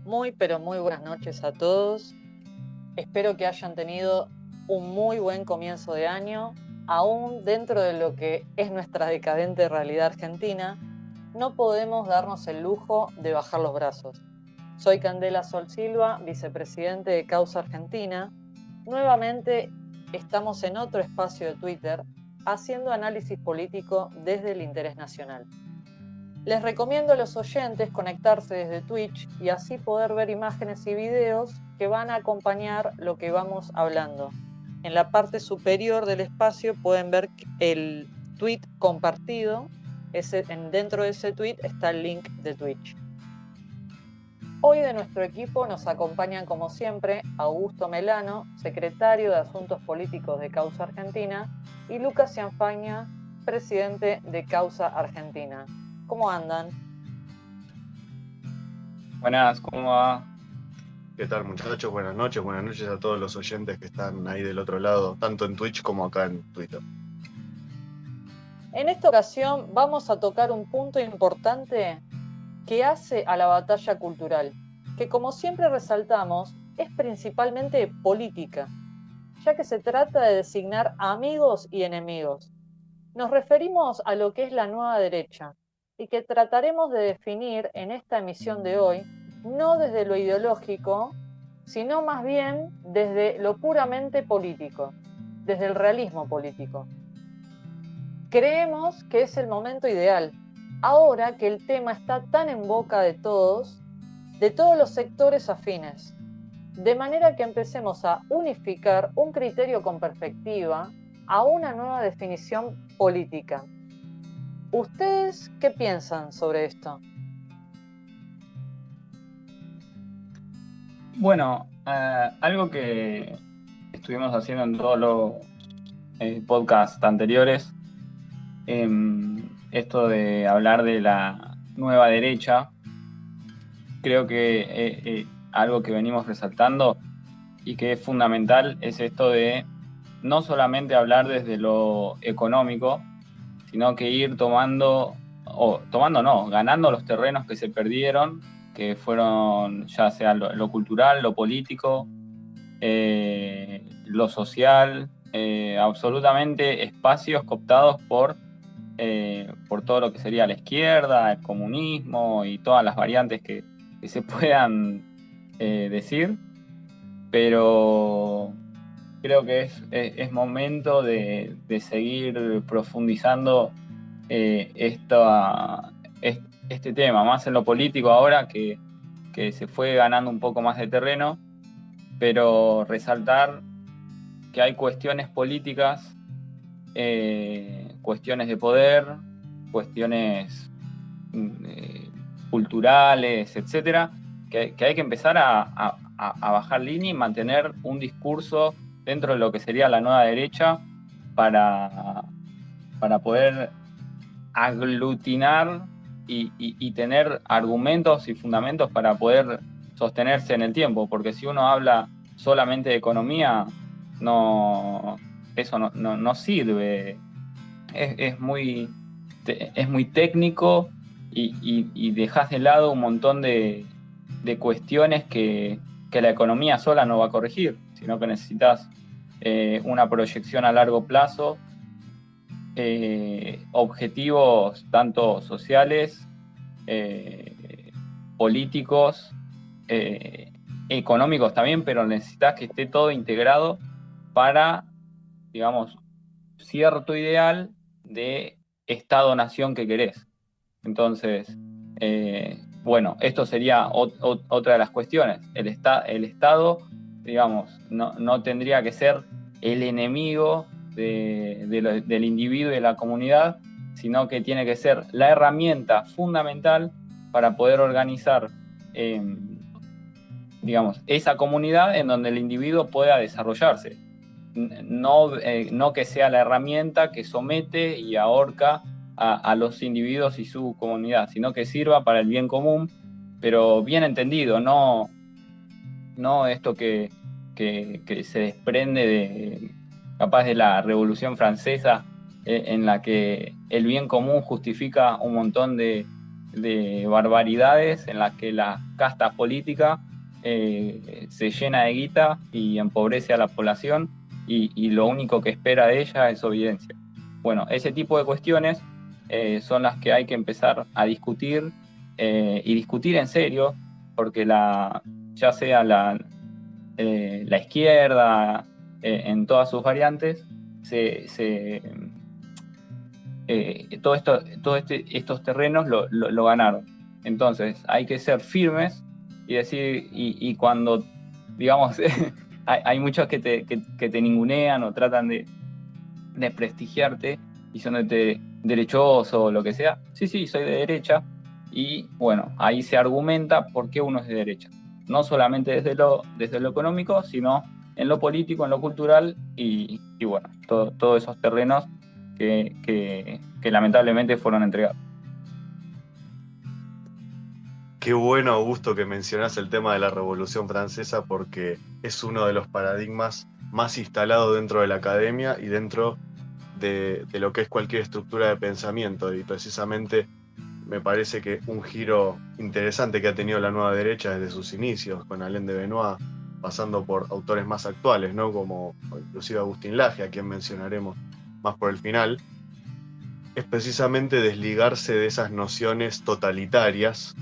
Muy, pero muy buenas noches a todos. Espero que hayan tenido un muy buen comienzo de año. Aún dentro de lo que es nuestra decadente realidad argentina, no podemos darnos el lujo de bajar los brazos. Soy Candela Sol Silva, vicepresidente de Causa Argentina. Nuevamente estamos en otro espacio de Twitter haciendo análisis político desde el interés nacional. Les recomiendo a los oyentes conectarse desde Twitch y así poder ver imágenes y videos que van a acompañar lo que vamos hablando. En la parte superior del espacio pueden ver el tweet compartido. Dentro de ese tweet está el link de Twitch. Hoy de nuestro equipo nos acompañan como siempre Augusto Melano, secretario de Asuntos Políticos de Causa Argentina, y Lucas Cianfagna, presidente de Causa Argentina. ¿Cómo andan? Buenas, ¿cómo va? ¿Qué tal, muchachos? Buenas noches a todos los oyentes que están ahí del otro lado, tanto en Twitch como acá en Twitter. En esta ocasión vamos a tocar un punto importante que hace a la batalla cultural, que como siempre resaltamos, es principalmente política, ya que se trata de designar amigos y enemigos. Nos referimos a lo que es la nueva derecha y que trataremos de definir en esta emisión de hoy, no desde lo ideológico, sino más bien desde lo puramente político, desde el realismo político. Creemos que es el momento ideal, ahora que el tema está tan en boca de todos los sectores afines, de manera que empecemos a unificar un criterio con perspectiva a una nueva definición política. ¿Ustedes qué piensan sobre esto? Bueno, algo que estuvimos haciendo en todos los podcasts anteriores, esto de hablar de la nueva derecha, creo que algo que venimos resaltando y que es fundamental es esto de no solamente hablar desde lo económico, sino que ir ganando los terrenos que se perdieron, que fueron ya sea lo cultural, lo político, lo social, absolutamente espacios cooptados por todo lo que sería la izquierda, el comunismo y todas las variantes que se puedan decir, pero creo que es momento de seguir profundizando este tema, más en lo político ahora que se fue ganando un poco más de terreno, pero resaltar que hay cuestiones políticas, cuestiones de poder, cuestiones culturales, etcétera, que hay que empezar a bajar línea y mantener un discurso dentro de lo que sería la nueva derecha para poder aglutinar y tener argumentos y fundamentos para poder sostenerse en el tiempo, porque si uno habla solamente de economía, eso no sirve. Es muy técnico y dejas de lado un montón de cuestiones que la economía sola no va a corregir, sino que necesitas una proyección a largo plazo, objetivos tanto sociales, políticos, económicos también, pero necesitas que esté todo integrado para, digamos, cierto ideal de Estado-nación que querés. Entonces, bueno, esto sería otra de las cuestiones. El Estado, digamos, no tendría que ser el enemigo del individuo y de la comunidad, sino que tiene que ser la herramienta fundamental para poder organizar, digamos, esa comunidad en donde el individuo pueda desarrollarse. No que sea la herramienta que somete y ahorca a los individuos y su comunidad, sino que sirva para el bien común, pero bien entendido, no esto que se desprende capaz de la Revolución Francesa, en la que el bien común justifica un montón de de barbaridades en las que la casta política se llena de guita y empobrece a la población y lo único que espera de ella es obediencia. Bueno, ese tipo de cuestiones son las que hay que empezar a discutir y discutir en serio, porque ya sea la izquierda en todas sus variantes, estos terrenos lo ganaron. Entonces hay que ser firmes y decir, y cuando, digamos, hay muchos que te ningunean o tratan de desprestigiarte, diciéndote derechoso o lo que sea. Sí, soy de derecha. Y bueno, ahí se argumenta por qué uno es de derecha. No solamente desde lo económico, sino en lo político, en lo cultural y bueno, todos esos terrenos que lamentablemente fueron entregados. Qué bueno, Augusto, que mencionás el tema de la Revolución Francesa, porque es uno de los paradigmas más instalados dentro de la academia y dentro de lo que es cualquier estructura de pensamiento. Y precisamente me parece que un giro interesante que ha tenido la nueva derecha desde sus inicios, con Alain de Benoist, pasando por autores más actuales, ¿no? Como inclusive Agustín Laje, a quien mencionaremos más por el final, es precisamente desligarse de esas nociones totalitarias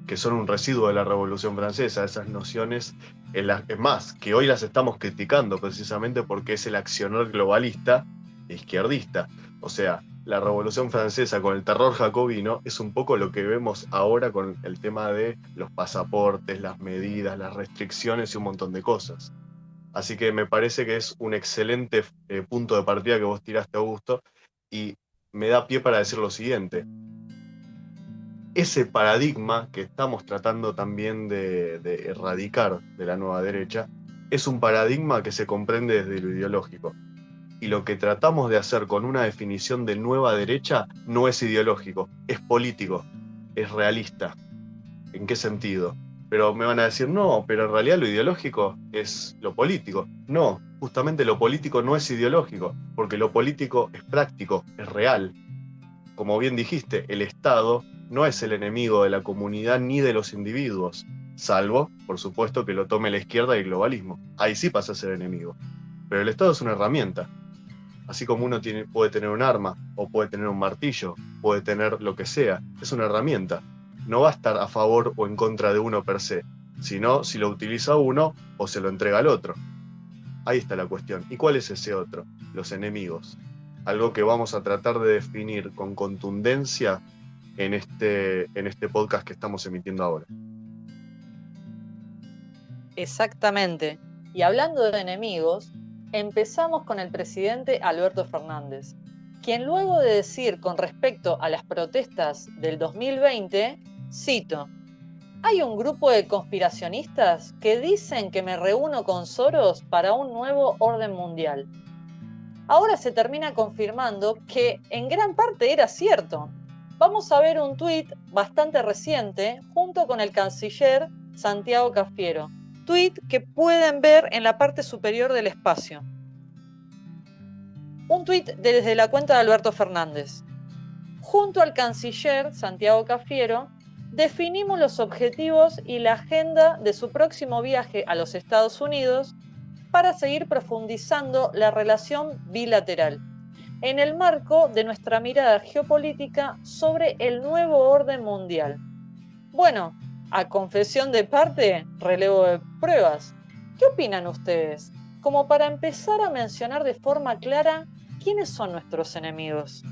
que son un residuo de la Revolución Francesa, esas nociones, es más, que hoy las estamos criticando precisamente porque es el accionar globalista e izquierdista. O sea, la Revolución Francesa con el terror jacobino es un poco lo que vemos ahora con el tema de los pasaportes, las medidas, las restricciones y un montón de cosas. Así que me parece que es un excelente punto de partida que vos tiraste, Augusto, y me da pie para decir lo siguiente. Ese paradigma que estamos tratando también de erradicar de la nueva derecha es un paradigma que se comprende desde lo ideológico. Y lo que tratamos de hacer con una definición de nueva derecha no es ideológico, es político, es realista. ¿En qué sentido? Pero me van a decir, no, pero en realidad lo ideológico es lo político. No, justamente lo político no es ideológico, porque lo político es práctico, es real. Como bien dijiste, el Estado no es el enemigo de la comunidad ni de los individuos, salvo, por supuesto, que lo tome la izquierda y el globalismo. Ahí sí pasa a ser enemigo. Pero el Estado es una herramienta. Así como uno puede tener un arma, o puede tener un martillo, puede tener lo que sea, es una herramienta. No va a estar a favor o en contra de uno per se, sino si lo utiliza uno o se lo entrega al otro. Ahí está la cuestión. ¿Y cuál es ese otro? Los enemigos. Algo que vamos a tratar de definir con contundencia en este podcast que estamos emitiendo ahora. Exactamente. Y hablando de enemigos, empezamos con el presidente Alberto Fernández, quien luego de decir con respecto a las protestas del 2020, cito, hay un grupo de conspiracionistas que dicen que me reúno con Soros para un nuevo orden mundial. Ahora se termina confirmando que en gran parte era cierto. Vamos a ver un tuit bastante reciente junto con el canciller Santiago Cafiero. Tuit que pueden ver en la parte superior del espacio. Un tuit desde la cuenta de Alberto Fernández. Junto al canciller Santiago Cafiero, definimos los objetivos y la agenda de su próximo viaje a los Estados Unidos para seguir profundizando la relación bilateral, en el marco de nuestra mirada geopolítica sobre el nuevo orden mundial. Bueno, a confesión de parte, relevo de pruebas. ¿Qué opinan ustedes? Como para empezar a mencionar de forma clara quiénes son nuestros enemigos.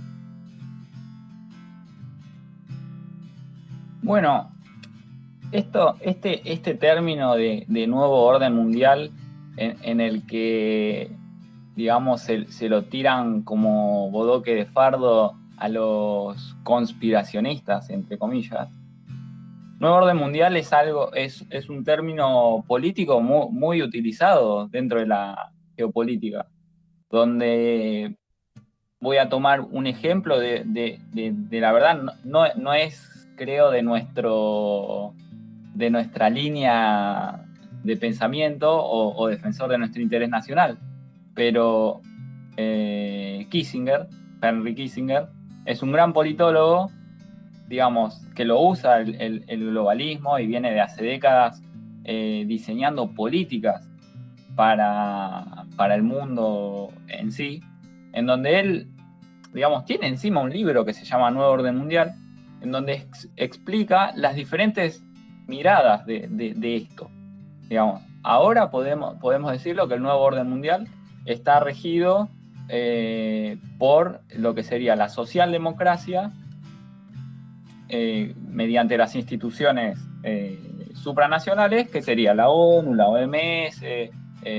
Bueno, este término de nuevo orden mundial en el que, digamos, se lo tiran como bodoque de fardo a los conspiracionistas, entre comillas. Nuevo orden mundial es un término político muy utilizado dentro de la geopolítica, donde voy a tomar un ejemplo de la verdad, no es, creo, de nuestra línea de pensamiento o defensor de nuestro interés nacional, pero Henry Kissinger, es un gran politólogo digamos, que lo usa el globalismo y viene de hace décadas diseñando políticas para el mundo en sí, en donde él, digamos, tiene encima un libro que se llama Nuevo Orden Mundial, en donde explica las diferentes miradas de esto. Digamos, ahora podemos decirlo que el Nuevo Orden Mundial está regido por lo que sería la socialdemocracia, mediante las instituciones supranacionales, que sería la ONU, la OMS,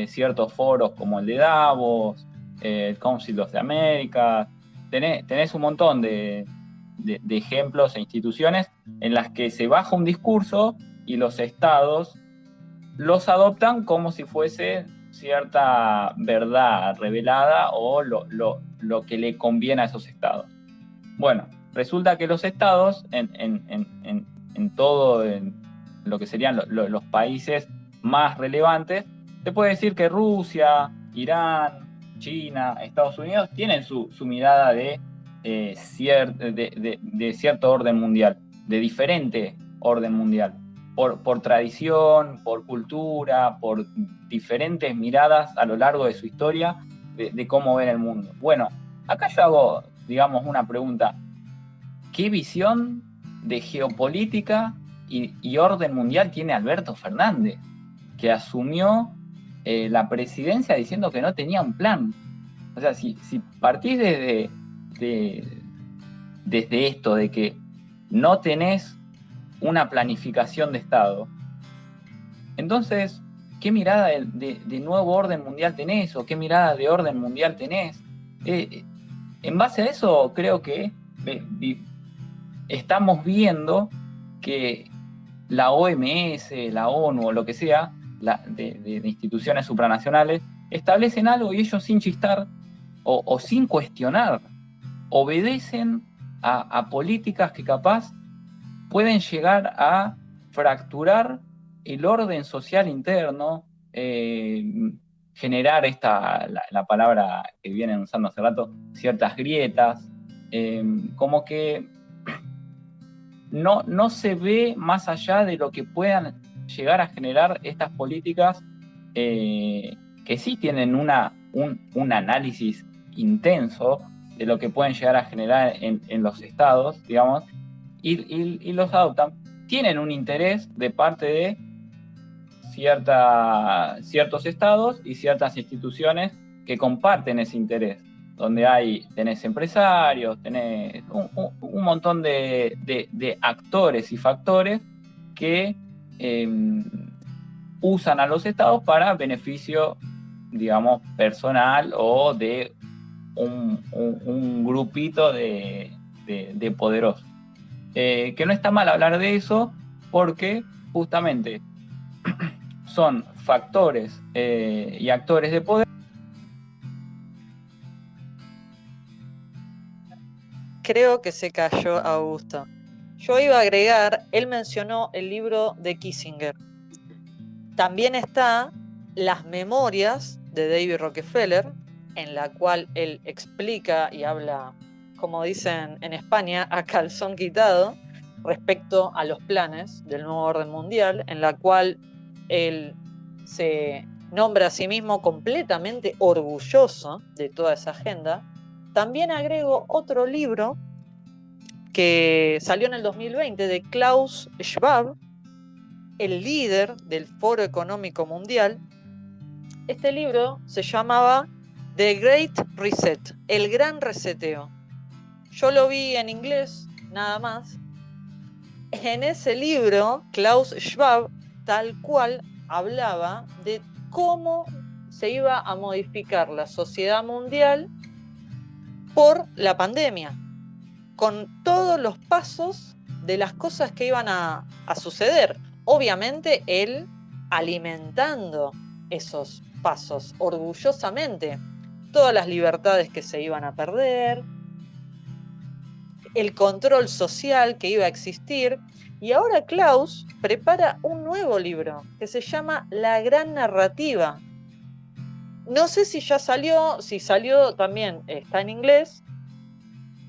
ciertos foros como el de Davos, el Council of the Americas. Tenés un montón de ejemplos e instituciones en las que se baja un discurso y los estados los adoptan como si fuese cierta verdad revelada o lo que le conviene a esos estados. Bueno, resulta que los estados, en todo lo que serían los países más relevantes, se puede decir que Rusia, Irán, China, Estados Unidos tienen su mirada de cierto orden mundial, de diferente orden mundial, por tradición, por cultura, por diferentes miradas a lo largo de su historia de cómo ven el mundo. Bueno, acá yo hago, digamos, una pregunta. ¿Qué visión de geopolítica y orden mundial tiene Alberto Fernández, que asumió la presidencia diciendo que no tenía un plan? O sea, si partís desde esto, de que no tenés una planificación de Estado, entonces, ¿qué mirada de nuevo orden mundial tenés? ¿O qué mirada de orden mundial tenés? En base a eso, creo que estamos viendo que la OMS, la ONU o lo que sea, de instituciones supranacionales, establecen algo y ellos sin chistar o sin cuestionar obedecen a políticas que capaz pueden llegar a fracturar el orden social interno, generar la palabra que vienen usando hace rato, ciertas grietas, como que no se ve más allá de lo que puedan llegar a generar estas políticas que sí tienen un análisis intenso de lo que pueden llegar a generar en los estados, digamos, y los adoptan. Tienen un interés de parte de ciertos estados y ciertas instituciones que comparten ese interés, donde tenés empresarios, tenés un montón de actores y factores que usan a los estados para beneficio, digamos, personal o de un grupito de poderosos. Que no está mal hablar de eso porque justamente son factores y actores de poder. Creo que se cayó Augusto. Yo iba a agregar, él mencionó el libro de Kissinger. También está Las Memorias de David Rockefeller, en la cual él explica y habla, como dicen en España, a calzón quitado, respecto a los planes del nuevo orden mundial, en la cual él se nombra a sí mismo completamente orgulloso de toda esa agenda. También agrego otro libro que salió en el 2020 de Klaus Schwab, el líder del Foro Económico Mundial. Este libro se llamaba The Great Reset, el gran reseteo. Yo lo vi en inglés, nada más. En ese libro, Klaus Schwab tal cual hablaba de cómo se iba a modificar la sociedad mundial por la pandemia, con todos los pasos de las cosas que iban a suceder. Obviamente él alimentando esos pasos orgullosamente, todas las libertades que se iban a perder, el control social que iba a existir. Y ahora Klaus prepara un nuevo libro que se llama La Gran Narrativa. No sé si ya salió, si salió también está en inglés,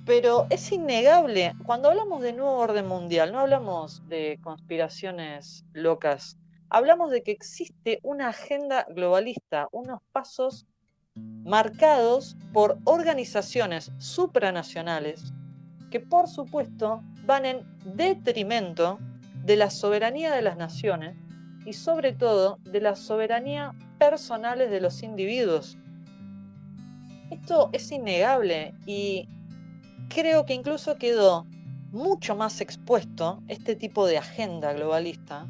Pero es innegable, cuando hablamos de nuevo orden mundial, no hablamos de conspiraciones locas, hablamos de que existe una agenda globalista, unos pasos marcados por organizaciones supranacionales que por supuesto van en detrimento de la soberanía de las naciones y sobre todo de la soberanía personales de los individuos. Esto es innegable y creo que incluso quedó mucho más expuesto este tipo de agenda globalista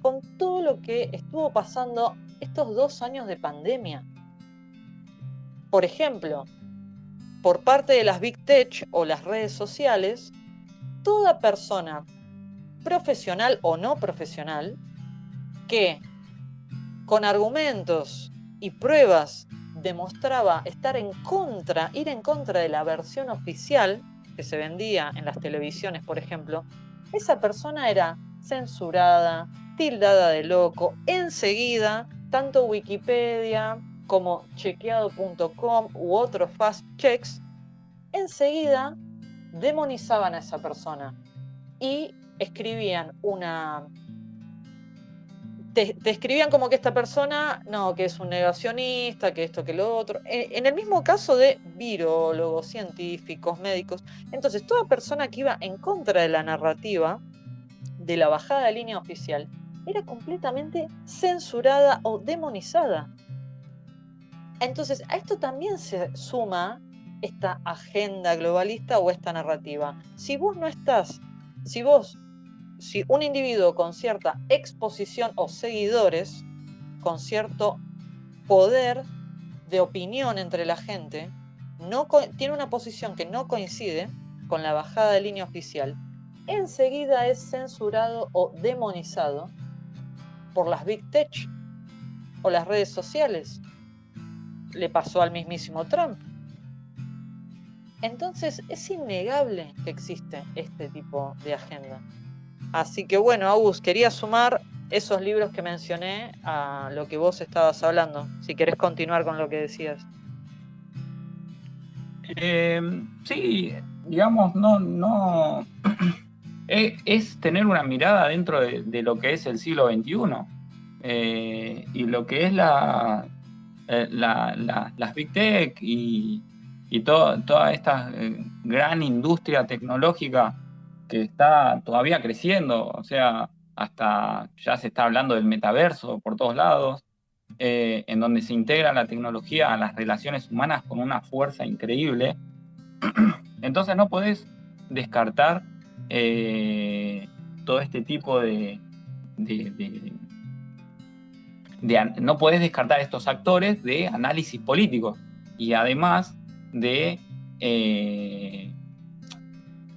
con todo lo que estuvo pasando estos 2 años de pandemia. Por ejemplo, por parte de las Big Tech o las redes sociales, toda persona, profesional o no profesional, que con argumentos y pruebas demostraba ir en contra de la versión oficial que se vendía en las televisiones, por ejemplo, esa persona era censurada, tildada de loco, enseguida, tanto Wikipedia como chequeado.com u otros fast checks, enseguida demonizaban a esa persona y escribían te escribían como que esta persona, no, que es un negacionista, que esto, que lo otro. En el mismo caso de virólogos, científicos, médicos. Entonces, toda persona que iba en contra de la narrativa de la bajada de línea oficial era completamente censurada o demonizada. Entonces, a esto también se suma esta agenda globalista o esta narrativa. Si un individuo con cierta exposición o seguidores, con cierto poder de opinión entre la gente, tiene una posición que no coincide con la bajada de línea oficial, enseguida es censurado o demonizado por las Big Tech o las redes sociales. Le pasó al mismísimo Trump. Entonces es innegable que existe este tipo de agenda. Así que bueno, Agus, quería sumar esos libros que mencioné a lo que vos estabas hablando, si querés continuar con lo que decías. Sí, digamos, no es tener una mirada dentro de lo que es el siglo XXI y lo que es las Big Tech y toda esta gran industria tecnológica que está todavía creciendo, o sea, hasta ya se está hablando del metaverso por todos lados, en donde se integra la tecnología a las relaciones humanas con una fuerza increíble. Entonces no podés descartar todo este tipo no podés descartar estos actores de análisis político y además de,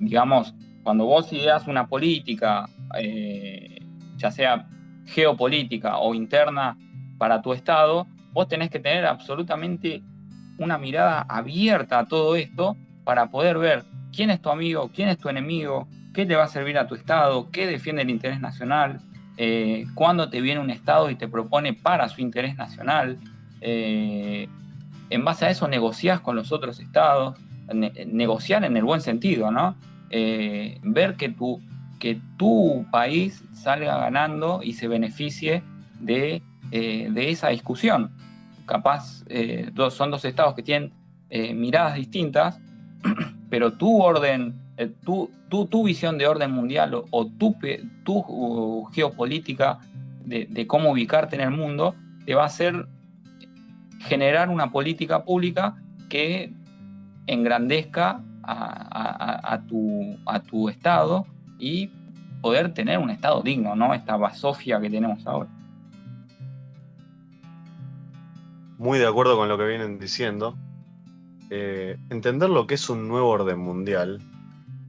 digamos, cuando vos ideas una política, ya sea geopolítica o interna para tu estado, vos tenés que tener absolutamente una mirada abierta a todo esto para poder ver quién es tu amigo, quién es tu enemigo, qué te va a servir a tu estado, qué defiende el interés nacional, cuándo te viene un estado y te propone para su interés nacional. En base a eso negociás con los otros estados, negociar en el buen sentido, ¿no? Ver que tu país salga ganando y se beneficie de esa discusión. Capaz son dos estados que tienen miradas distintas, pero tu orden, tu visión de orden mundial o tu geopolítica de cómo ubicarte en el mundo te va a hacer generar una política pública que engrandezca a tu estado y poder tener un estado digno, ¿no? Esta basofia que tenemos ahora. Muy de acuerdo con lo que vienen diciendo. Entender lo que es un nuevo orden mundial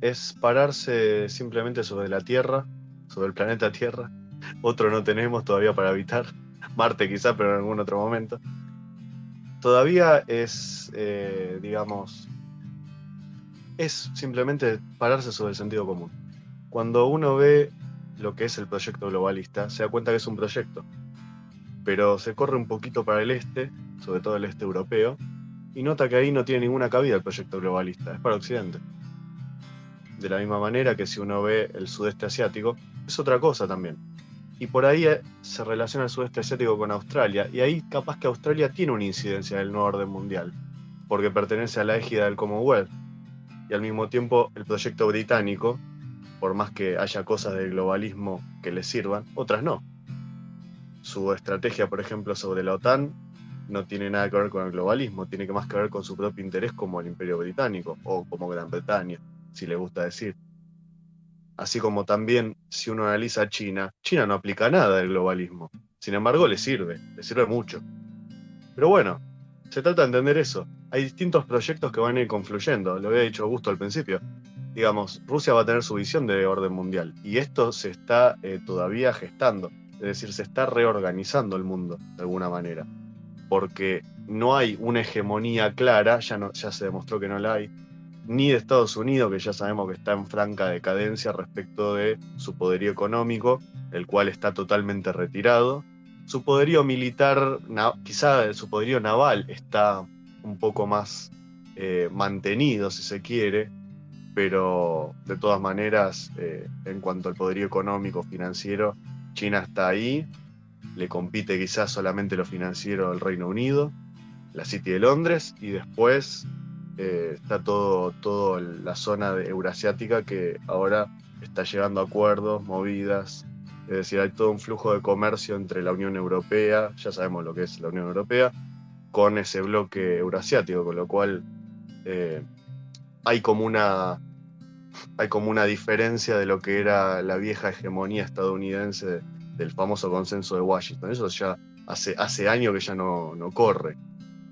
es pararse simplemente sobre la Tierra, sobre el planeta Tierra. Otro no tenemos todavía para habitar. Marte quizá, pero en algún otro momento. Todavía es, digamos, es simplemente pararse sobre el sentido común. Cuando uno ve lo que es el proyecto globalista, se da cuenta que es un proyecto, pero se corre un poquito para el este, sobre todo el este europeo, y nota que ahí no tiene ninguna cabida el proyecto globalista, es para Occidente. de la misma manera que si uno ve el sudeste asiático, es otra cosa también. Y por ahí se relaciona el sudeste asiático con Australia, y ahí capaz que Australia tiene una incidencia en el nuevo orden mundial, porque pertenece a la égida del Commonwealth, y al mismo tiempo el proyecto británico, por más que haya cosas del globalismo que le sirvan, otras no. Su estrategia, por ejemplo, sobre la OTAN no tiene nada que ver con el globalismo, tiene que más que ver con su propio interés como el Imperio Británico, o como Gran Bretaña, si le gusta decir. Así como también, si uno analiza a China, China no aplica nada del globalismo. Sin embargo, le sirve mucho. Pero bueno, se trata de entender eso. Hay distintos proyectos que van a ir confluyendo, lo había dicho Augusto al principio. Digamos, Rusia va a tener su visión de orden mundial, y esto se está todavía gestando, es decir, se está reorganizando el mundo de alguna manera, porque no hay una hegemonía clara, ya se demostró que no la hay, ni de Estados Unidos, que ya sabemos que está en franca decadencia respecto de su poderío económico, el cual está totalmente retirado. Su poderío militar, quizá su poderío naval está un poco más mantenido, si se quiere, pero de todas maneras, en cuanto al poderío económico, financiero, China está ahí, le compite quizás solamente lo financiero al Reino Unido, la City de Londres, y después está todo la zona eurasiática que ahora está llegando a acuerdos, movidas, es decir, hay todo un flujo de comercio entre la Unión Europea, ya sabemos lo que es la Unión Europea, con ese bloque eurasiático, con lo cual hay como una diferencia de lo que era la vieja hegemonía estadounidense del famoso consenso de Washington. Eso ya hace años que ya no corre.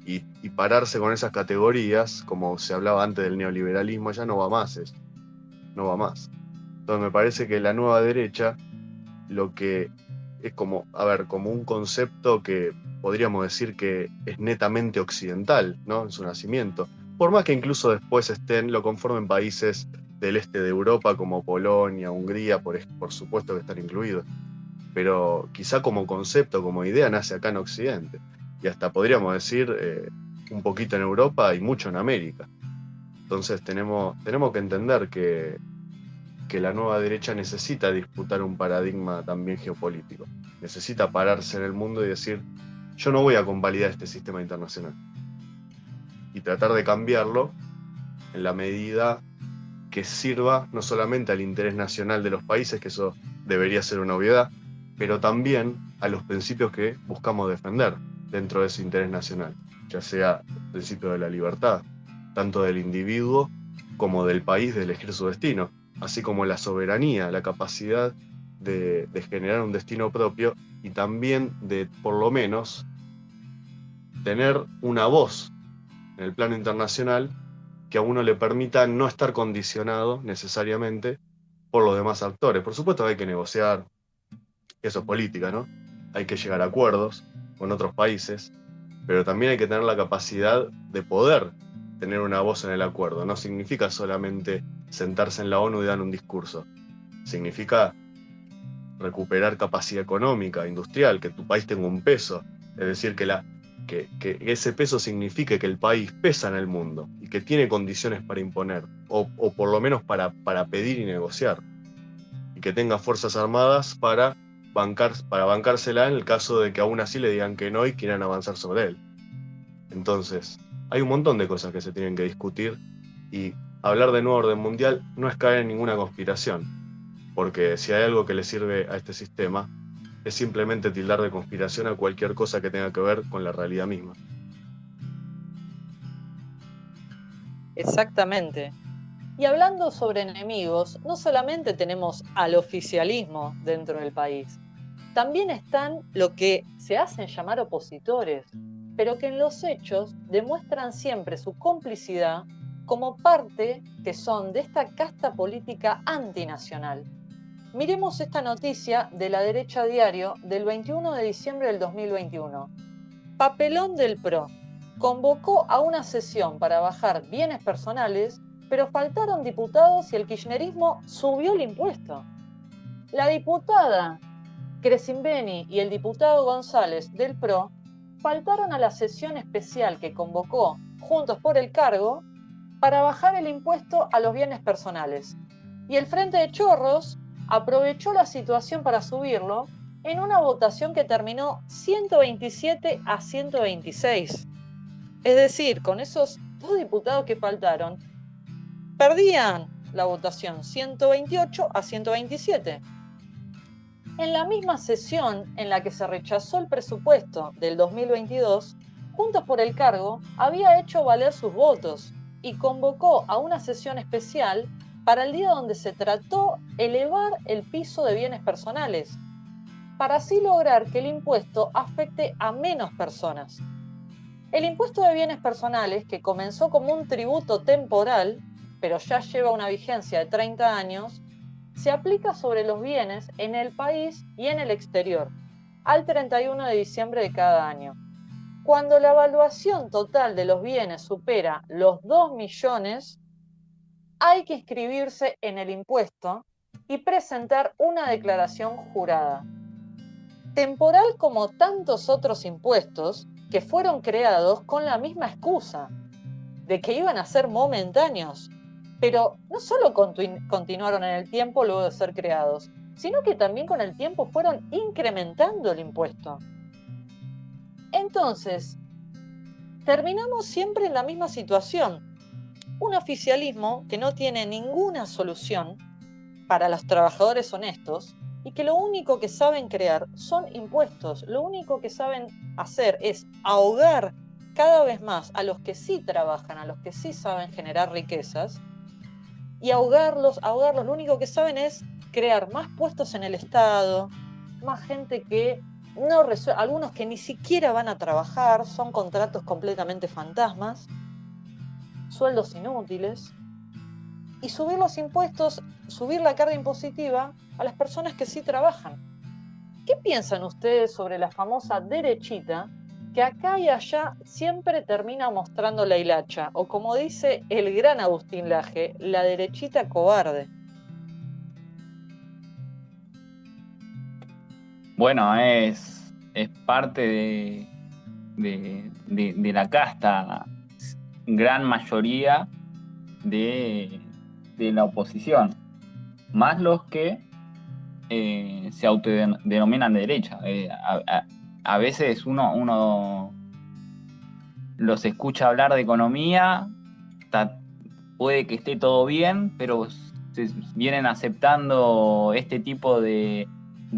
Y pararse con esas categorías, como se hablaba antes del neoliberalismo, ya no va más eso. No va más. Entonces me parece que la nueva derecha, lo que es como un concepto que podríamos decir que es netamente occidental, ¿no? En su nacimiento. Por más que incluso después lo conformen países del este de Europa como Polonia, Hungría, por supuesto que están incluidos. Pero quizá como concepto, como idea, nace acá en Occidente. Y hasta podríamos decir un poquito en Europa y mucho en América. Entonces tenemos que entender que la nueva derecha necesita disputar un paradigma también geopolítico. Necesita pararse en el mundo y decir, yo no voy a convalidar este sistema internacional. Y tratar de cambiarlo en la medida que sirva no solamente al interés nacional de los países, que eso debería ser una obviedad, pero también a los principios que buscamos defender dentro de ese interés nacional, ya sea el principio de la libertad, tanto del individuo como del país de elegir su destino, así como la soberanía, la capacidad de generar un destino propio y también de, por lo menos, tener una voz en el plano internacional que a uno le permita no estar condicionado necesariamente por los demás actores. Por supuesto hay que negociar, eso es política, ¿no? Hay que llegar a acuerdos con otros países, pero también hay que tener la capacidad de poder tener una voz en el acuerdo. No significa solamente sentarse en la ONU y dar un discurso. Significa recuperar capacidad económica, industrial, que tu país tenga un peso. Es decir, que ese peso signifique que el país pesa en el mundo y que tiene condiciones para imponer, o por lo menos para pedir y negociar. Y que tenga fuerzas armadas para bancársela en el caso de que aún así le digan que no y quieran avanzar sobre él. Entonces, hay un montón de cosas que se tienen que discutir y hablar de nuevo orden mundial no es caer en ninguna conspiración, porque si hay algo que le sirve a este sistema es simplemente tildar de conspiración a cualquier cosa que tenga que ver con la realidad misma. Exactamente. Y hablando sobre enemigos, no solamente tenemos al oficialismo dentro del país, también están lo que se hacen llamar opositores, pero que en los hechos demuestran siempre su complicidad como parte que son de esta casta política antinacional. Miremos esta noticia de La Derecha Diario del 21 de diciembre del 2021. Papelón del PRO. Convocó a una sesión para bajar bienes personales, pero faltaron diputados y el kirchnerismo subió el impuesto. La diputada Crescimbeni y el diputado González del PRO faltaron a la sesión especial que convocó Juntos por el Cargo para bajar el impuesto a los bienes personales. Y el Frente de Chorros aprovechó la situación para subirlo en una votación que terminó 127 a 126. Es decir, con esos 2 diputados que faltaron, perdían la votación 128 a 127. En la misma sesión en la que se rechazó el presupuesto del 2022, Juntos por el Cargo había hecho valer sus votos y convocó a una sesión especial para el día donde se trató elevar el piso de bienes personales, para así lograr que el impuesto afecte a menos personas. El impuesto de bienes personales, que comenzó como un tributo temporal, pero ya lleva una vigencia de 30 años, se aplica sobre los bienes en el país y en el exterior, al 31 de diciembre de cada año. Cuando la evaluación total de los bienes supera los 2 millones, hay que inscribirse en el impuesto y presentar una declaración jurada. Temporal como tantos otros impuestos que fueron creados con la misma excusa, de que iban a ser momentáneos, pero no solo continuaron en el tiempo luego de ser creados, sino que también con el tiempo fueron incrementando el impuesto. Entonces, terminamos siempre en la misma situación. Un oficialismo que no tiene ninguna solución para los trabajadores honestos y que lo único que saben crear son impuestos. Lo único que saben hacer es ahogar cada vez más a los que sí trabajan, a los que sí saben generar riquezas, y ahogarlos. Lo único que saben es crear más puestos en el Estado, más gente que no resuelve, algunos que ni siquiera van a trabajar, son contratos completamente fantasmas, sueldos inútiles, y subir los impuestos, subir la carga impositiva a las personas que sí trabajan. ¿Qué piensan ustedes sobre la famosa derechita que acá y allá siempre termina mostrando la hilacha? O como dice el gran Agustín Laje, la derechita cobarde. Bueno, es parte de la casta, gran mayoría de la oposición, más los que se autodenominan de derecha. A veces uno los escucha hablar de economía, puede que esté todo bien, pero se vienen aceptando este tipo de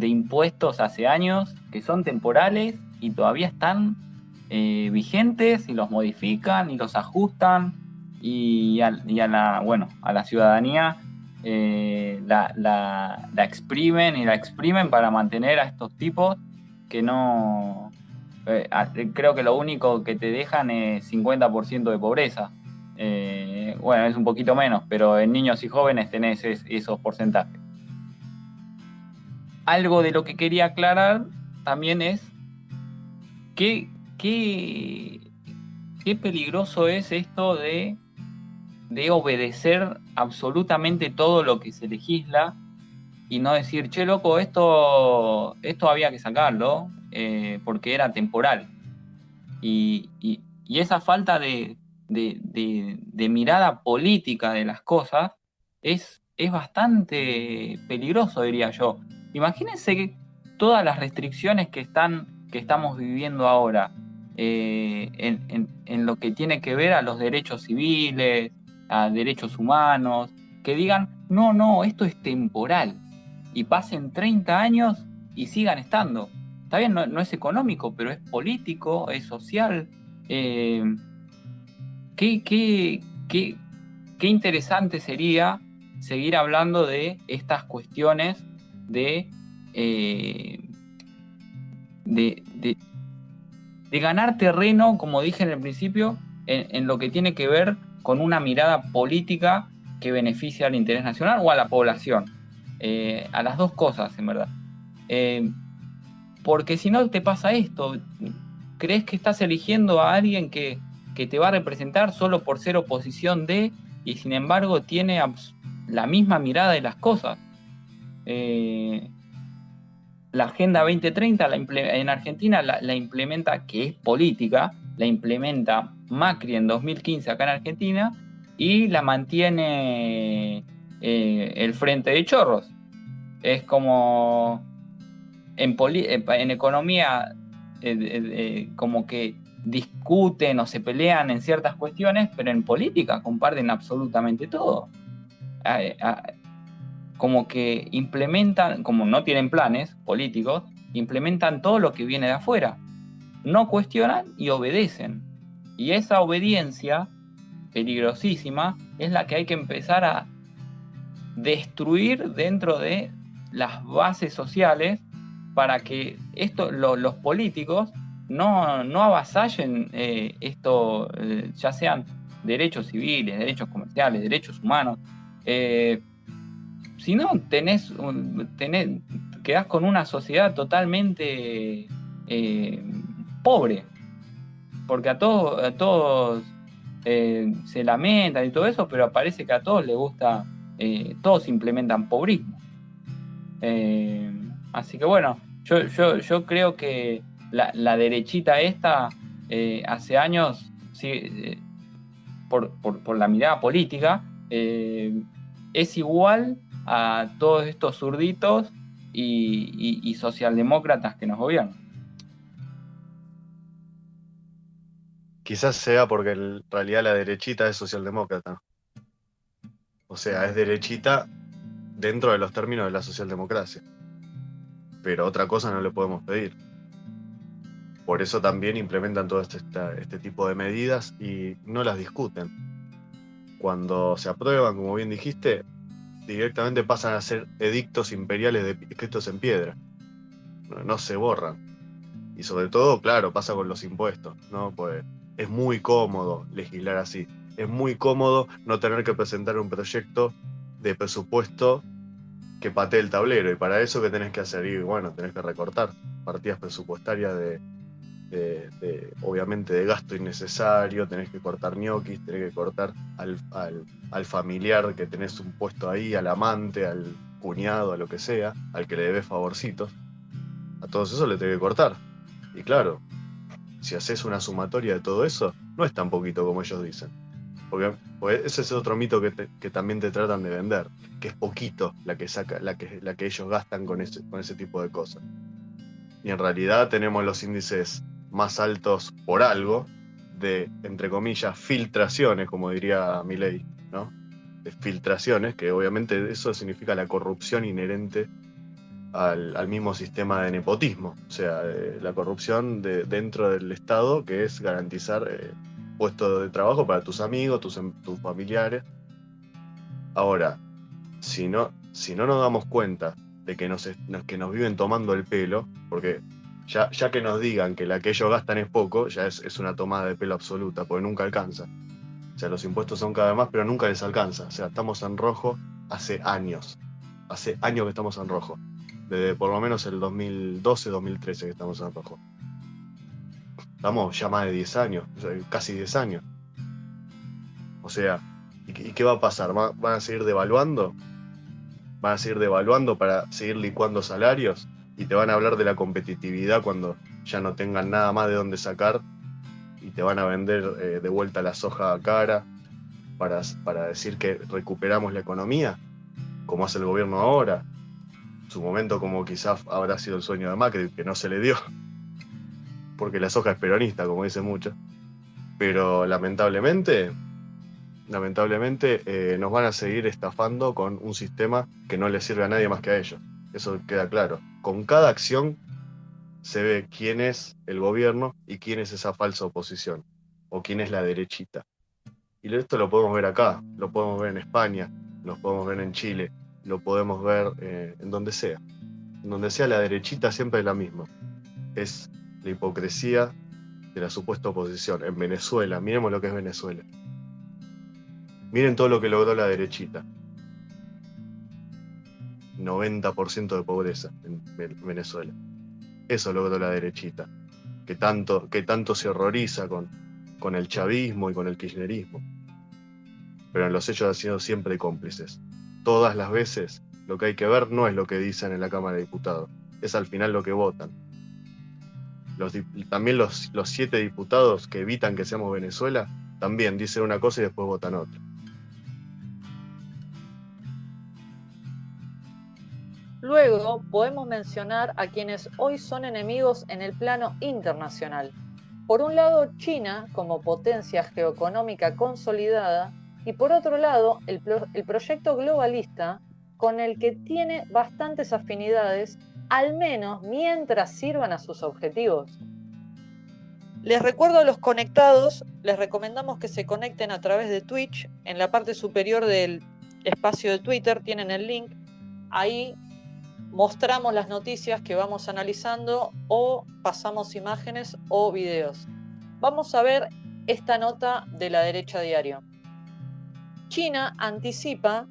impuestos hace años que son temporales y todavía están vigentes, y los modifican y los ajustan, y a la ciudadanía la exprimen y la exprimen para mantener a estos tipos que no... creo que lo único que te dejan es 50% de pobreza. Bueno, es un poquito menos, pero en niños y jóvenes tenés esos porcentajes. Algo de lo que quería aclarar también es qué peligroso es esto de obedecer absolutamente todo lo que se legisla y no decir, che, loco, esto había que sacarlo porque era temporal. Y esa falta de mirada política de las cosas es bastante peligroso, diría yo. Imagínense que todas las restricciones que estamos viviendo ahora en lo que tiene que ver a los derechos civiles, a derechos humanos, que digan, no, esto es temporal, y pasen 30 años y sigan estando. Está bien, no es económico, pero es político, es social. Qué interesante sería seguir hablando de estas cuestiones de ganar terreno, como dije en el principio, en lo que tiene que ver con una mirada política que beneficia al interés nacional o a la población. A las dos cosas, en verdad. Porque si no te pasa esto, crees que estás eligiendo a alguien que te va a representar solo por ser oposición de, y sin embargo tiene la misma mirada de las cosas. La Agenda 2030 en Argentina la implementa, que es política, la implementa Macri en 2015 acá en Argentina, y la mantiene el frente de chorros. Es como en economía, como que discuten o se pelean en ciertas cuestiones, pero en política comparten absolutamente todo. Como que implementan, como no tienen planes políticos, implementan todo lo que viene de afuera. No cuestionan y obedecen. Y esa obediencia peligrosísima es la que hay que empezar a destruir dentro de las bases sociales para que los políticos no avasallen esto, ya sean derechos civiles, derechos comerciales, derechos humanos. Si no, quedás con una sociedad totalmente pobre, porque a todos se lamentan y todo eso, pero parece que a todos les gusta, todos implementan pobrismo. Así que bueno, yo creo que la derechita esta, hace años, sí, por la mirada política, es igual a todos estos zurditos y socialdemócratas que nos gobiernan. Quizás sea porque en realidad la derechita es socialdemócrata. O sea, es derechita dentro de los términos de la socialdemocracia. Pero otra cosa no le podemos pedir. Por eso también implementan todo este tipo de medidas y no las discuten. Cuando se aprueban, como bien dijiste, directamente pasan a ser edictos imperiales escritos en piedra. No se borran. Y sobre todo, claro, pasa con los impuestos, ¿no? Pues es muy cómodo legislar así. Es muy cómodo no tener que presentar un proyecto de presupuesto que patee el tablero. Y para eso, ¿qué tenés que hacer? Y bueno, tenés que recortar partidas presupuestarias obviamente, de gasto innecesario. Tenés que cortar ñoquis, tenés que cortar al familiar que tenés un puesto ahí, al amante, al cuñado, a lo que sea, al que le debes favorcitos. A todos esos le tenés que cortar. Y claro, si haces una sumatoria de todo eso, no es tan poquito como ellos dicen. Porque ese es otro mito que también te tratan de vender, que es poquito la que ellos gastan con ese tipo de cosas. Y en realidad tenemos los índices más altos por algo de, entre comillas, filtraciones, como diría Milei, ¿no? De filtraciones, que obviamente eso significa la corrupción inherente al mismo sistema de nepotismo, o sea, la corrupción dentro del Estado, que es garantizar puestos de trabajo para tus amigos, tus familiares. Ahora, si no nos damos cuenta de que que nos viven tomando el pelo, porque ya que nos digan que la que ellos gastan es poco, ya es una tomada de pelo absoluta, porque nunca alcanza. O sea, los impuestos son cada vez más, pero nunca les alcanza. O sea, estamos en rojo hace años. Hace años que estamos en rojo. Desde por lo menos el 2012, 2013 que estamos en rojo. Estamos ya más de 10 años, o sea, casi 10 años. O sea, ¿y qué va a pasar? ¿Van a seguir devaluando? ¿Van a seguir devaluando para seguir licuando salarios? Y te van a hablar de la competitividad cuando ya no tengan nada más de dónde sacar y te van a vender de vuelta la soja cara para decir que recuperamos la economía, como hace el gobierno ahora. En su momento, como quizás habrá sido el sueño de Macri, que no se le dio, porque la soja es peronista, como dicen muchos. Pero lamentablemente nos van a seguir estafando con un sistema que no le sirve a nadie más que a ellos. Eso queda claro. Con cada acción se ve quién es el gobierno y quién es esa falsa oposición, o quién es la derechita. Y esto lo podemos ver acá, lo podemos ver en España, lo podemos ver en Chile, lo podemos ver en donde sea. En donde sea, la derechita siempre es la misma. Es la hipocresía de la supuesta oposición. En Venezuela, miremos lo que es Venezuela. Miren todo lo que logró la derechita. 90% de pobreza en Venezuela. Eso logró la derechita, que tanto se horroriza con el chavismo y con el kirchnerismo. Pero en los hechos han sido siempre cómplices. Todas las veces lo que hay que ver no es lo que dicen en la Cámara de Diputados, es al final lo que votan. También los 7 diputados que evitan que seamos Venezuela, también dicen una cosa y después votan otra. Luego podemos mencionar a quienes hoy son enemigos en el plano internacional. Por un lado, China como potencia geoeconómica consolidada y por otro lado, el proyecto globalista con el que tiene bastantes afinidades, al menos mientras sirvan a sus objetivos. Les recuerdo a los conectados, les recomendamos que se conecten a través de Twitch. En la parte superior del espacio de Twitter tienen el link. Ahí mostramos las noticias que vamos analizando o pasamos imágenes o videos. Vamos a ver esta nota de La Derecha Diario. China anticipa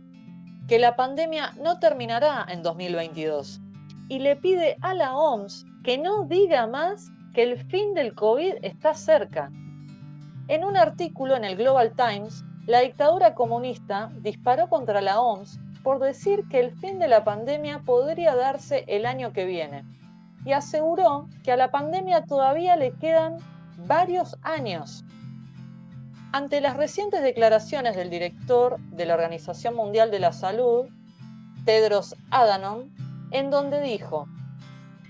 que la pandemia no terminará en 2022 y le pide a la OMS que no diga más que el fin del COVID está cerca. En un artículo en el Global Times, la dictadura comunista disparó contra la OMS por decir que el fin de la pandemia podría darse el año que viene y aseguró que a la pandemia todavía le quedan varios años. Ante las recientes declaraciones del director de la Organización Mundial de la Salud, Tedros Adhanom, en donde dijo: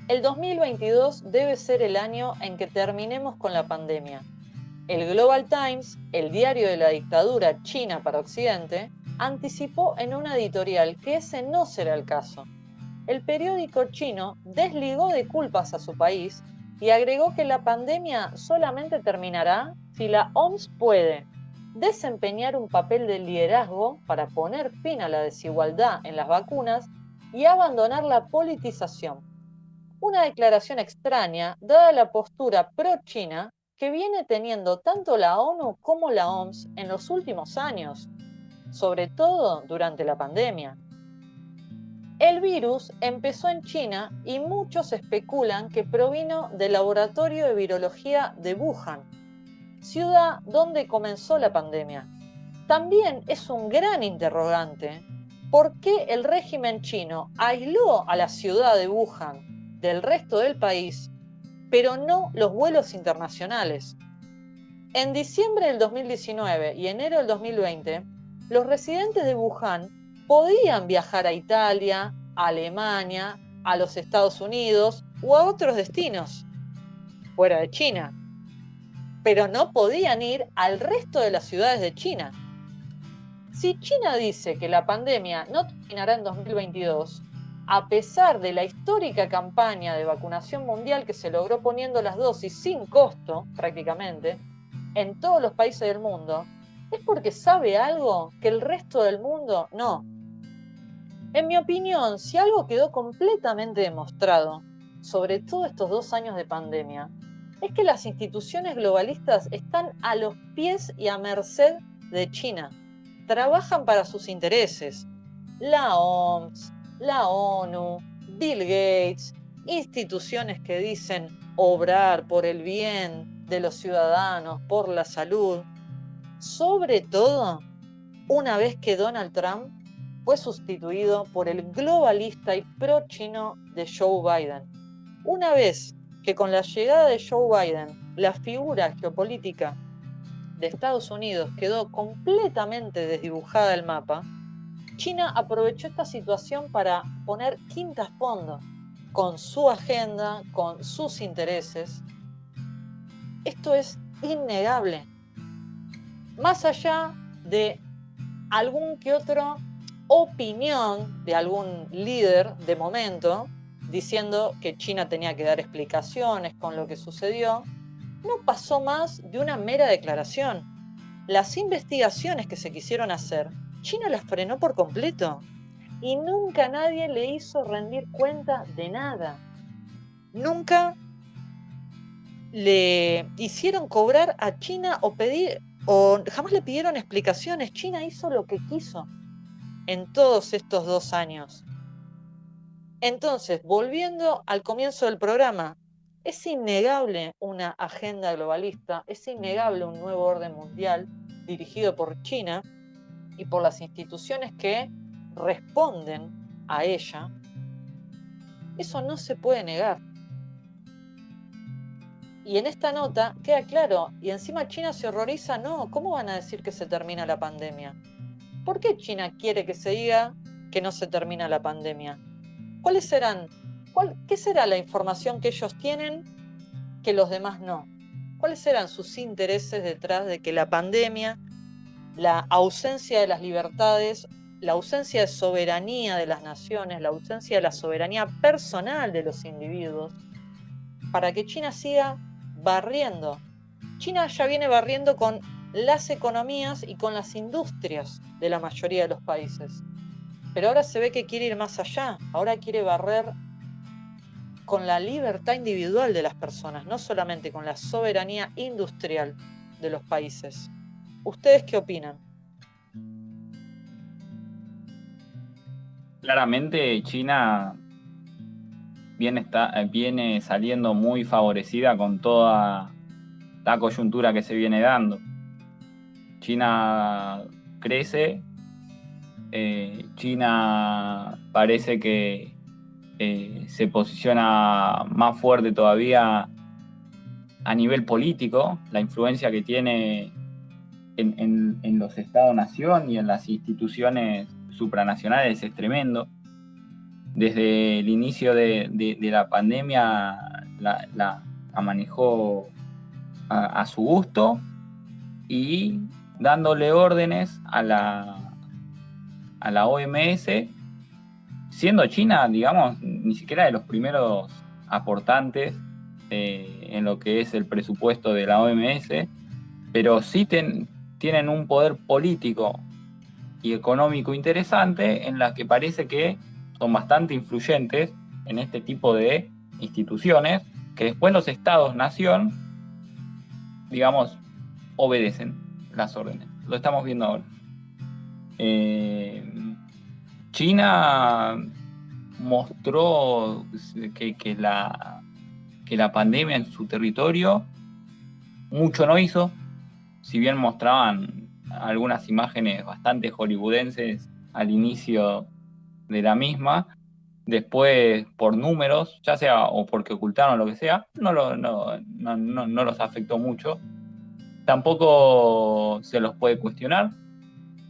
el 2022 debe ser el año en que terminemos con la pandemia. El Global Times, el diario de la dictadura china para Occidente, anticipó en una editorial que ese no será el caso. El periódico chino desligó de culpas a su país y agregó que la pandemia solamente terminará si la OMS puede desempeñar un papel de liderazgo para poner fin a la desigualdad en las vacunas y abandonar la politización. Una declaración extraña, dada la postura pro-China que viene teniendo tanto la ONU como la OMS en los últimos años, sobre todo durante la pandemia. El virus empezó en China y muchos especulan que provino del laboratorio de virología de Wuhan, ciudad donde comenzó la pandemia. También es un gran interrogante por qué el régimen chino aisló a la ciudad de Wuhan del resto del país, pero no los vuelos internacionales. En diciembre del 2019 y enero del 2020, los residentes de Wuhan podían viajar a Italia, a Alemania, a los Estados Unidos o a otros destinos fuera de China, pero no podían ir al resto de las ciudades de China. Si China dice que la pandemia no terminará en 2022, a pesar de la histórica campaña de vacunación mundial que se logró poniendo las dosis sin costo, prácticamente, en todos los países del mundo, es porque sabe algo que el resto del mundo no. En mi opinión, si algo quedó completamente demostrado, sobre todo estos 2 años de pandemia, es que las instituciones globalistas están a los pies y a merced de China. Trabajan para sus intereses. La OMS, la ONU, Bill Gates, instituciones que dicen obrar por el bien de los ciudadanos, por la salud. Sobre todo, una vez que Donald Trump fue sustituido por el globalista y pro-chino de Joe Biden. Una vez que con la llegada de Joe Biden, la figura geopolítica de Estados Unidos quedó completamente desdibujada del mapa, China aprovechó esta situación para poner quintas fondo con su agenda, con sus intereses. Esto es innegable. Más allá de algún que otro opinión de algún líder de momento diciendo que China tenía que dar explicaciones con lo que sucedió, no pasó más de una mera declaración. Las investigaciones que se quisieron hacer, China las frenó por completo y nunca nadie le hizo rendir cuenta de nada. Nunca le hicieron cobrar a China o jamás le pidieron explicaciones. China hizo lo que quiso en todos estos 2 años. Entonces, volviendo al comienzo del programa, es innegable una agenda globalista, es innegable un nuevo orden mundial dirigido por China y por las instituciones que responden a ella. Eso no se puede negar. Y en esta nota queda claro, y encima China se horroriza, no, ¿cómo van a decir que se termina la pandemia? ¿Por qué China quiere que se diga que no se termina la pandemia? ¿Qué será la información que ellos tienen que los demás no? ¿Cuáles serán sus intereses detrás de que la pandemia, la ausencia de las libertades, la ausencia de soberanía de las naciones, la ausencia de la soberanía personal de los individuos, para que China siga barriendo? China ya viene barriendo con las economías y con las industrias de la mayoría de los países. Pero ahora se ve que quiere ir más allá, ahora quiere barrer con la libertad individual de las personas, no solamente con la soberanía industrial de los países. ¿Ustedes qué opinan? Claramente China viene saliendo muy favorecida con toda la coyuntura que se viene dando. China crece, China parece que se posiciona más fuerte todavía a nivel político. La influencia que tiene en los Estados-nación y en las instituciones supranacionales es tremendo. Desde el inicio de la pandemia la manejó a su gusto y dándole órdenes a la OMS, siendo China, digamos, ni siquiera de los primeros aportantes en lo que es el presupuesto de la OMS, pero sí tienen un poder político y económico interesante en la que parece que son bastante influyentes en este tipo de instituciones que después los estados-nación, digamos, obedecen las órdenes. Lo estamos viendo ahora. China mostró que la pandemia en su territorio mucho no hizo, si bien mostraban algunas imágenes bastante hollywoodenses al inicio de la misma, después por números, ya sea o porque ocultaron lo que sea, no los afectó mucho. Tampoco se los puede cuestionar,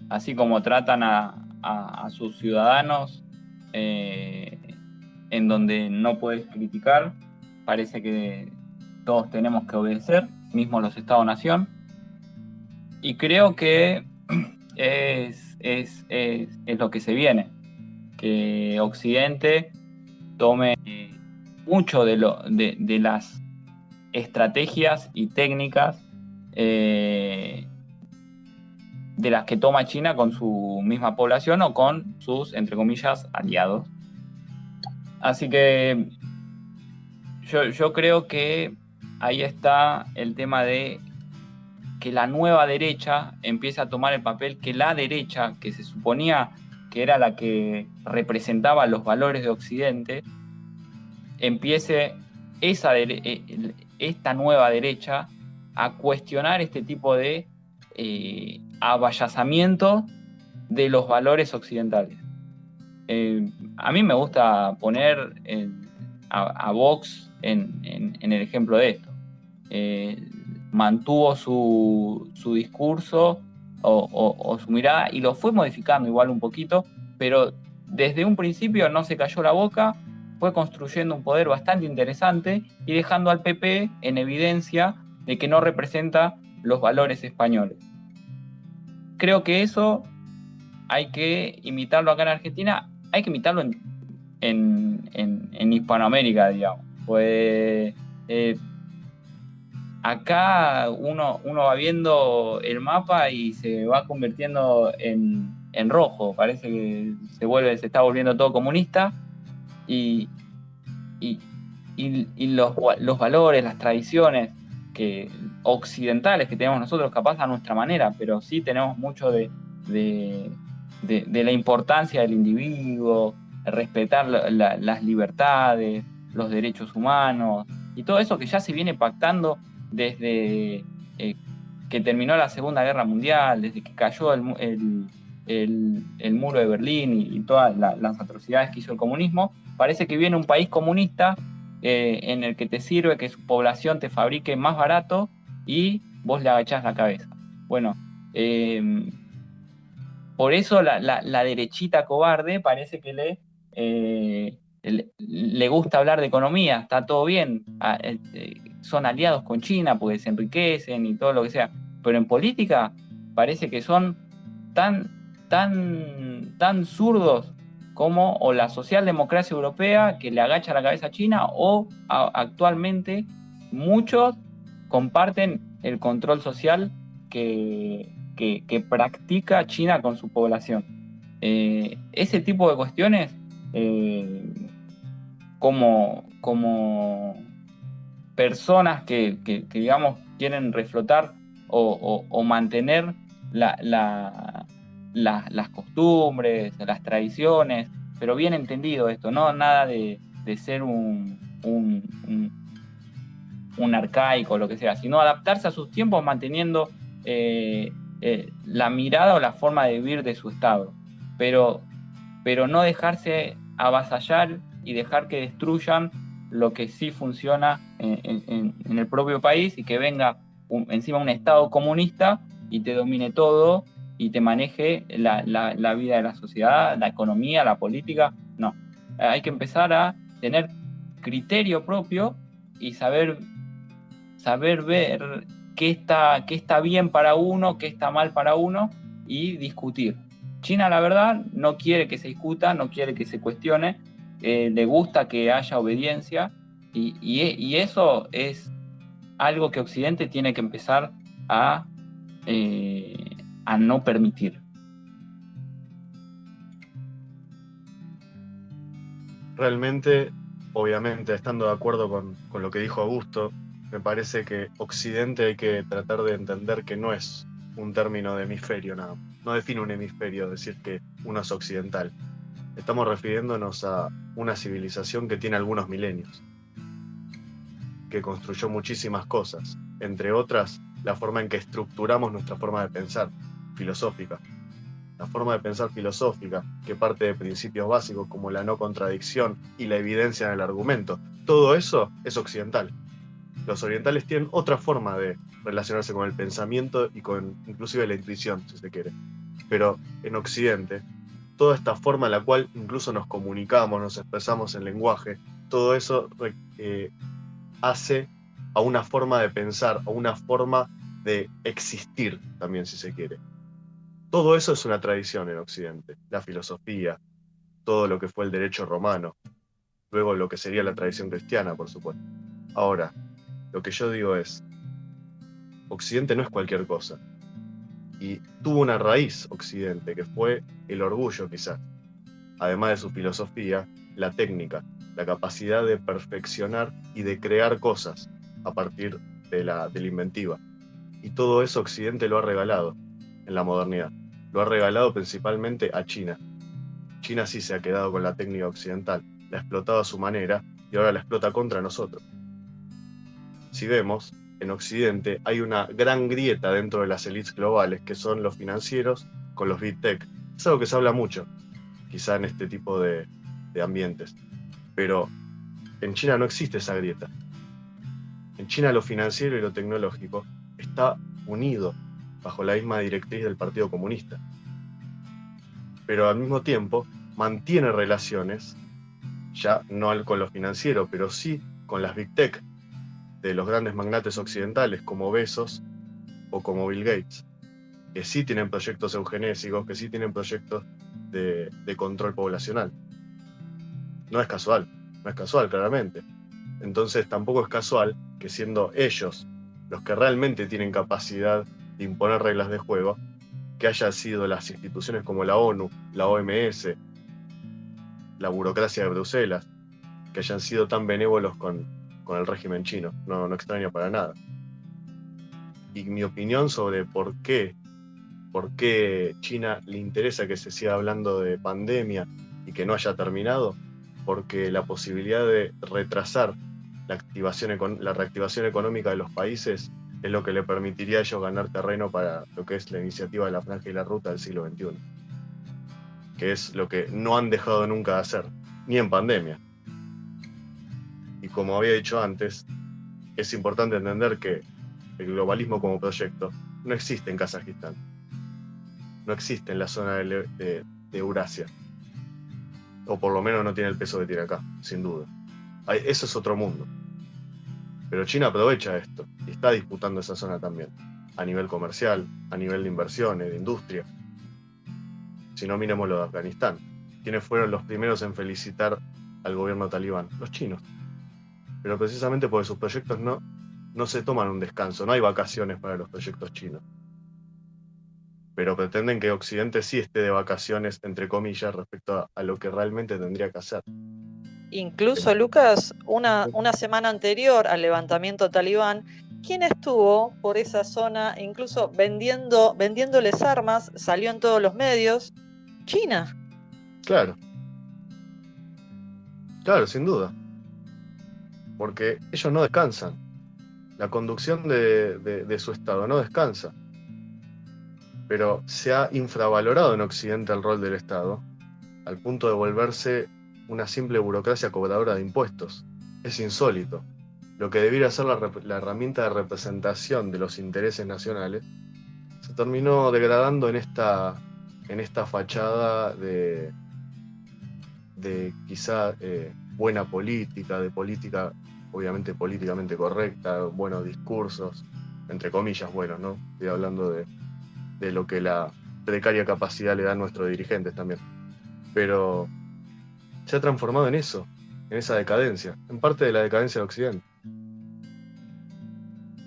así como tratan a sus ciudadanos en donde no puedes criticar, parece que todos tenemos que obedecer, mismo los Estados-nación, y creo que es lo que se viene, que Occidente tome mucho de las estrategias y técnicas de las que toma China con su misma población o con sus, entre comillas, aliados. Así que yo creo que ahí está el tema de que la nueva derecha empieza a tomar el papel que la derecha, que se suponía que era la que representaba los valores de Occidente, empiece esta nueva derecha a cuestionar este tipo de avallazamiento de los valores occidentales. A mí me gusta poner a Vox en el ejemplo de esto. Mantuvo su discurso o su mirada y lo fue modificando igual un poquito, pero desde un principio no se cayó la boca, fue construyendo un poder bastante interesante y dejando al PP en evidencia de que no representa los valores españoles. Creo que eso hay que imitarlo acá en Argentina, hay que imitarlo en Hispanoamérica, digamos. Pues acá uno va viendo el mapa y se va convirtiendo en rojo, parece que se está volviendo todo comunista y los valores, las tradiciones occidentales que tenemos nosotros, capaz a nuestra manera, pero sí tenemos mucho de la importancia del individuo, respetar las libertades, los derechos humanos y todo eso que ya se viene pactando desde que terminó la Segunda Guerra Mundial, desde que cayó el muro de Berlín y todas las atrocidades que hizo el comunismo. Parece que viene un país comunista en el que te sirve que su población te fabrique más barato y vos le agachás la cabeza. Bueno, por eso la derechita cobarde parece que le gusta hablar de economía, está todo bien, son aliados con China porque se enriquecen y todo lo que sea, pero en política parece que son tan zurdos como o la socialdemocracia europea que le agacha la cabeza a China o actualmente muchos comparten el control social que practica China con su población. Ese tipo de cuestiones, como personas que digamos quieren reflotar o mantener las costumbres, las tradiciones, pero bien entendido esto, no nada de ser un arcaico o lo que sea, sino adaptarse a sus tiempos manteniendo la mirada o la forma de vivir de su estado, pero no dejarse avasallar y dejar que destruyan lo que sí funciona en el propio país y que venga encima un estado comunista y te domine todo y te maneje la vida de la sociedad, la economía, la política. No, hay que empezar a tener criterio propio y saber ver qué está bien para uno, qué está mal para uno y discutir. China, la verdad, no quiere que se discuta, no quiere que se cuestione, le gusta que haya obediencia y eso es algo que Occidente tiene que empezar a no permitir. Realmente, obviamente, estando de acuerdo con lo que dijo Augusto, me parece que Occidente hay que tratar de entender que no es un término de hemisferio nada más. No define un hemisferio, decir que uno es occidental. Estamos refiriéndonos a una civilización que tiene algunos milenios, que construyó muchísimas cosas, entre otras, la forma en que estructuramos nuestra forma de pensar, filosófica. La forma de pensar filosófica, que parte de principios básicos como la no contradicción y la evidencia en el argumento. Todo eso es occidental. Los orientales tienen otra forma de relacionarse con el pensamiento y con inclusive la intuición, si se quiere. Pero en Occidente, toda esta forma en la cual incluso nos comunicamos, nos expresamos en lenguaje, todo eso hace a una forma de pensar, a una forma de existir también, si se quiere. Todo eso es una tradición en Occidente, la filosofía, todo lo que fue el derecho romano, luego lo que sería la tradición cristiana, por supuesto. Ahora, lo que yo digo es, Occidente no es cualquier cosa, y tuvo una raíz Occidente, que fue el orgullo quizás, además de su filosofía, la técnica, la capacidad de perfeccionar y de crear cosas a partir de la inventiva. Y todo eso Occidente lo ha regalado en la modernidad. Lo ha regalado principalmente a China. China sí se ha quedado con la técnica occidental, la ha explotado a su manera y ahora la explota contra nosotros. Si vemos, en Occidente hay una gran grieta dentro de las élites globales, que son los financieros con los big tech. Es algo que se habla mucho, quizá en este tipo de ambientes. Pero en China no existe esa grieta. En China lo financiero y lo tecnológico está unido bajo la misma directriz del Partido Comunista. Pero al mismo tiempo mantiene relaciones, ya no con lo financiero, pero sí con las Big Tech de los grandes magnates occidentales como Bezos o como Bill Gates, que sí tienen proyectos eugenésicos, que sí tienen proyectos de control poblacional. No es casual claramente. Entonces tampoco es casual que siendo ellos los que realmente tienen capacidad de imponer reglas de juego, que hayan sido las instituciones como la ONU, la OMS, la burocracia de Bruselas, que hayan sido tan benévolos con el régimen chino. No extraño para nada. Y mi opinión sobre por qué China le interesa que se siga hablando de pandemia y que no haya terminado, porque la posibilidad de retrasar la reactivación económica de los países es lo que le permitiría a ellos ganar terreno para lo que es la iniciativa de la Franja y la Ruta del siglo XXI, que es lo que no han dejado nunca de hacer, ni en pandemia. Y como había dicho antes, es importante entender que el globalismo como proyecto no existe en Kazajistán, no existe en la zona de Eurasia. o por lo menos no tiene el peso que tiene acá, sin duda. Eso es otro mundo. Pero China aprovecha esto y está disputando esa zona también, a nivel comercial, a nivel de inversiones, de industria. Si no, miremos lo de Afganistán. ¿Quiénes fueron los primeros en felicitar al gobierno talibán? Los chinos. Pero precisamente porque sus proyectos no se toman un descanso, no hay vacaciones para los proyectos chinos. Pero pretenden que Occidente sí esté de vacaciones, entre comillas, respecto a lo que realmente tendría que hacer. Incluso, Lucas, una semana anterior al levantamiento talibán, ¿quién estuvo por esa zona, incluso vendiéndoles armas, salió en todos los medios? China. Claro, sin duda. Porque ellos no descansan. La conducción de su Estado no descansa. Pero se ha infravalorado en Occidente el rol del Estado, al punto de volverse una simple burocracia cobradora de impuestos. Es insólito. Lo que debiera ser la herramienta de representación de los intereses nacionales se terminó degradando en esta fachada de quizá buena política, de política obviamente políticamente correcta, buenos discursos, entre comillas buenos, ¿no? Estoy hablando de lo que la precaria capacidad le da a nuestros dirigentes también. Pero se ha transformado en eso, en esa decadencia, en parte de la decadencia de Occidente.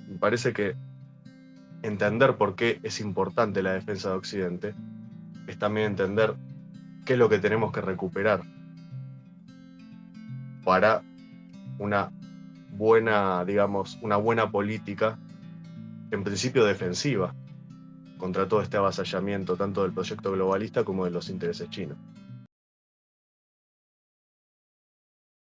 Me parece que entender por qué es importante la defensa de Occidente es también entender qué es lo que tenemos que recuperar para una buena, digamos, una buena política, en principio defensiva, contra todo este avasallamiento, tanto del proyecto globalista como de los intereses chinos.